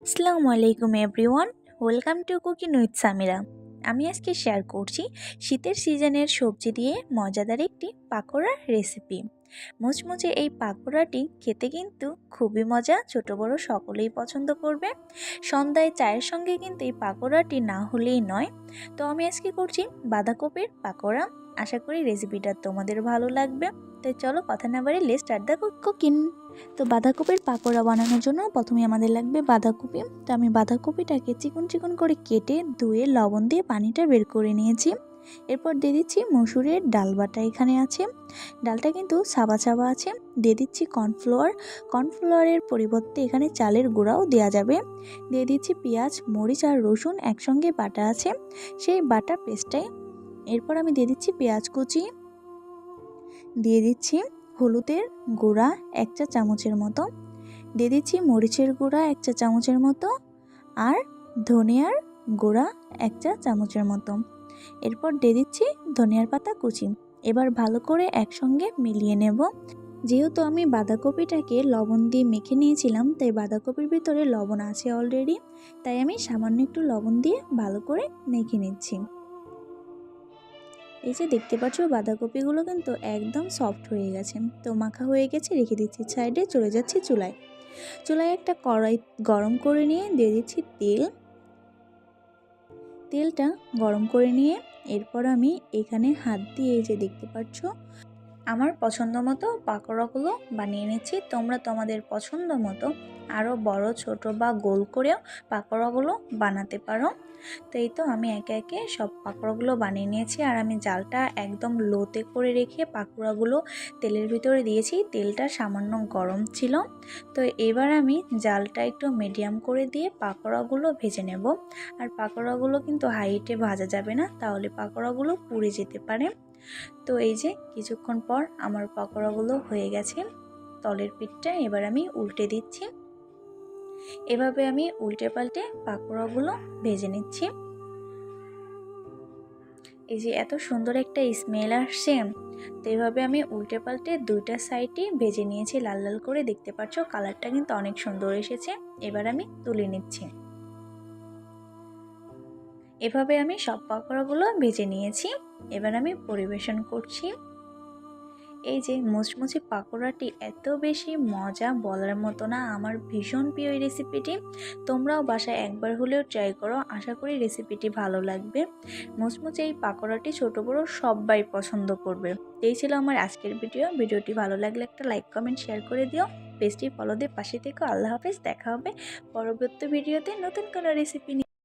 আসসালামু আলাইকুম everyone, welcome to cooking with Samira. আমি আজকে শেয়ার করছি শীতের সিজনের সবজি দিয়ে মজাদার একটি পাকোড়ার রেসিপি। মুচমুচে এই পাকোড়াটি খেতে কিন্তু খুবই মজা, ছোট বড় সকলেই পছন্দ করবে। সন্ধ্যায় চায়ের সঙ্গে কিন্তু এই পাকোড়াটি না হলেই নয়। তো আমি আজকে করছি বাঁধাকপির পাকোড়া। আশা করি রেসিপিটা তোমাদের ভালো লাগবে। তাই চলো কথা না বাড়ি, লেটস স্টার্ট দ্য কুকিং। তো বাঁধাকপির পাকোড়া বানানোর জন্য প্রথমে আমাদের লাগবে বাঁধাকপি। তো আমি বাঁধাকপিটাকে চিকন চিকন করে কেটে ধুয়ে লবণ দিয়ে পানিটা বের করে নিয়েছি। এরপর দিয়ে দিচ্ছি মসুরের ডাল বাটা, এখানে আছে। ডালটা কিন্তু সাবা সাবা আছে। দিয়ে দিচ্ছি কর্নফ্লাওয়ার। কর্নফ্লাওয়ারের পরিবর্তে এখানে চালের গুঁড়াও দেওয়া যাবে। দিয়ে দিচ্ছি পেঁয়াজ, মরিচ আর রসুন একসঙ্গে বাটা আছে, সেই বাটা পেস্টটাই। এরপর আমি দিয়ে দিচ্ছি পেঁয়াজ কুচি, দিয়ে দিচ্ছি হলুদের গুঁড়া 1 চা চামচের মতো, দিয়ে দিচ্ছি মরিচের গুঁড়া 1 চা চামচের মতো, আর ধনিয়ার গুঁড়া 1 চা চামচের মতো। এরপর দিয়ে দিচ্ছি ধনিয়ার পাতা কুচি। এবার ভালো করে একসঙ্গে মিলিয়ে নেব। যেহেতু আমি বাঁধাকপিটাকে লবণ দিয়ে মেখে নিয়েছিলাম, তাই বাঁধাকপির ভিতরে লবণ আছে অলরেডি, তাই আমি সামান্য একটু লবণ দিয়ে ভালো করে মেখে নিচ্ছি। এই যে দেখতে পাচ্ছ বাঁধাকপিগুলো কিন্তু একদম সফট হয়ে গেছে। তো মাখা হয়ে গেছে, রেখে দিচ্ছি সাইডে। চলে যাচ্ছি চুলায়। চুলায় একটা কড়াই গরম করে নিয়ে দিয়ে দিচ্ছি তেল। তেলটা গরম করে নিয়ে এরপর আমি এখানে হাত দিয়ে, এই যে দেখতে পাচ্ছ, আমার পছন্দ মতো পাকোড়াগুলো বানিয়ে নিচ্ছি। তোমরা তোমাদের পছন্দ মতো আরও বড়, ছোট বা গোল করেও পাকোড়াগুলো বানাতে পারো। তো এই তো আমি একে একে সব পাকোড়াগুলো বানিয়ে নিয়েছি, আর আমি জালটা একদম লোতে করে রেখে পাকোড়াগুলো তেলের ভিতরে দিয়েছি। তেলটা সামান্য গরম ছিল। তো এবার আমি জালটা একটু মিডিয়াম করে দিয়ে পাকোড়াগুলো ভেজে নেব। আর পাকোড়াগুলো কিন্তু হাই হিটে ভাজা যাবে না, তাহলে পাকোড়াগুলো পুড়ে যেতে পারে। তো এই যে কিছুক্ষণ পর আমার পাকোড়াগুলো হয়ে গেছে তলের পিঠটা। এবার আমি উল্টে দিচ্ছি। এভাবে আমি উল্টে পাল্টে পাকোড়াগুলো ভেজে নিচ্ছি। এই যে এত সুন্দর একটা স্মেল আসছে। তো এভাবে আমি উল্টে পাল্টে দুইটা সাইডই ভেজে নিয়েছি লাল লাল করে। দেখতে পাচ্ছ কালারটা কিন্তু অনেক সুন্দর এসেছে। এবার আমি তুলে নিচ্ছি। এভাবে আমি সব পাকোড়াগুলো ভেজে নিয়েছি। এবার আমি পরিবেশন করছি। এই যে মুচমুচে পাকোড়াটি এত বেশি মজা, বলার মতো না। আমার ভীষণ প্রিয় এই রেসিপিটি। তোমরাও বাসায় একবার হলেও ট্রাই করো, আশা করি রেসিপিটি ভালো লাগবে। মুচমুচে এই পাকোড়াটি ছোট বড় সবাই পছন্দ করবে। এই ছিল আমার আজকের ভিডিওটি ভালো লাগলে একটা লাইক, কমেন্ট, শেয়ার করে দিও। পেজটি ফলো দিয়ে পাশে থেকো। আল্লাহ হাফেজ। দেখা হবে পরবর্তী ভিডিওতে নতুন কোনো রেসিপি নিয়ে।